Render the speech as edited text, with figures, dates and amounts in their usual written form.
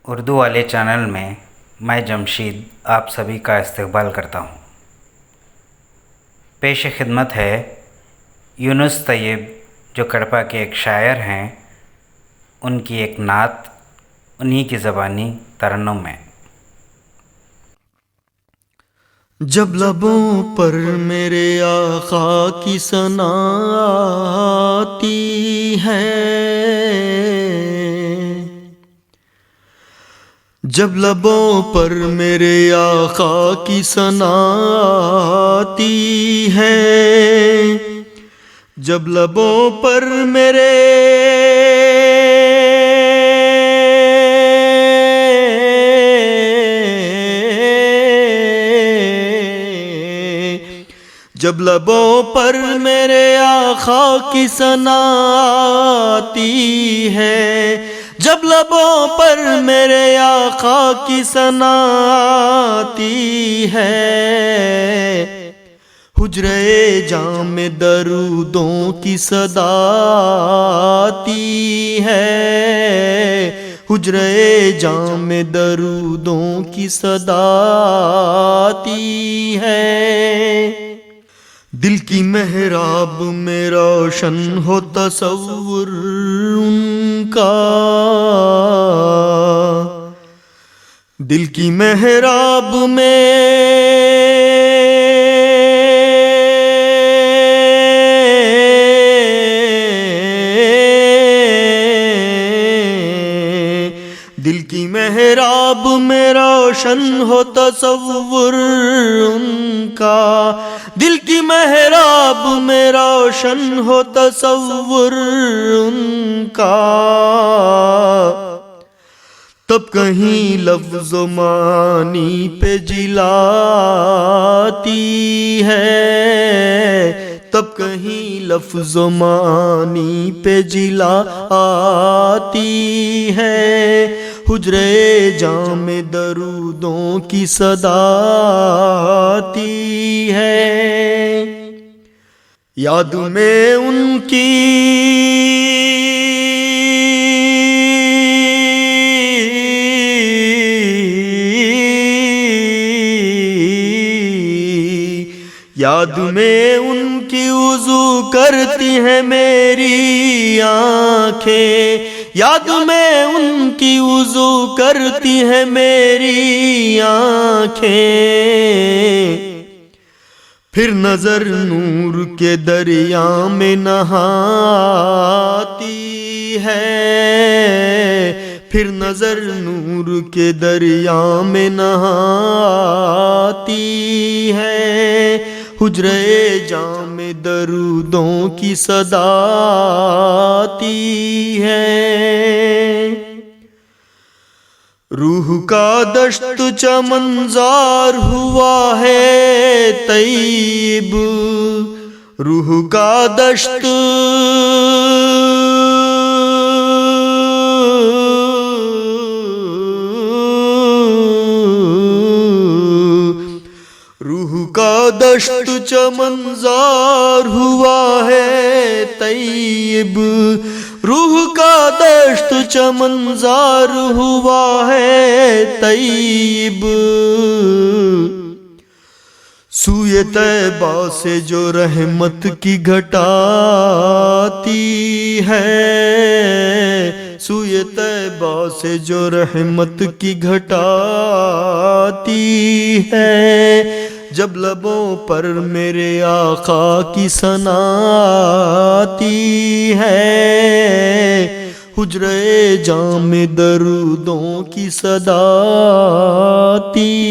اردو والے چینل میں میں جمشید آپ سبھی کا استقبال کرتا ہوں۔ پیش خدمت ہے یونس طیب جو کڑپا کے ایک شاعر ہیں، ان کی ایک نعت انہی کی زبانی ترنم میں۔ جب لبوں پر میرے آقا کی ثنا آتی ہے، جب لبوں پر میرے آقا کی ثنا آتی ہے، جب لبوں پر میرے جب لبوں پر میرے آقا کی ثنا آتی ہے، جب لبوں پر میرے آقا کی ثنا آتی ہے، حجرے جاں میں درودوں کی صدا آتی ہے، حجرے جاں میں درودوں کی صدا آتی ہے۔ دل کی محراب میں روشن ہو تصور ان کا، دل کی محراب میں دل کی محراب میں روشن ہو تصور ان کا، دل کی محراب میں روشن ہو تصور ان کا، تب کہیں لفظ و معنی پہ جلاتی ہے، تب کہیں لفظ و معنی پہ جلا آتی ہے، حجرے جاں میں درودوں کی صدا آتی ہے۔ یاد میں ان کی یاد میں ان کی وضو کرتی ہیں میری آنکھیں، یاد میں ان کی وضو کرتی ہیں میری آنکھیں، پھر نظر نور کے دریا میں نہاتی ہے، پھر نظر نور کے دریا میں نہاتی ہے، حجرے جاں میں درودوں کی صدا آتی ہے۔ روح کا دشت چمنزار ہوا ہے طیب، روح کا دشت دشت چمنزار ہوا ہے طیب، روح کا دشت چمنزار ہوا ہے طیب، سوئے طیبہ سے جو رحمت کی گھٹ آتی ہے، سوئے طیبہ سے جو رحمت کی گھٹ آتی ہے، جب لبوں پر میرے آقا کی ثنا آتی ہے، حجرے جاں میں درودوں کی صدا آتی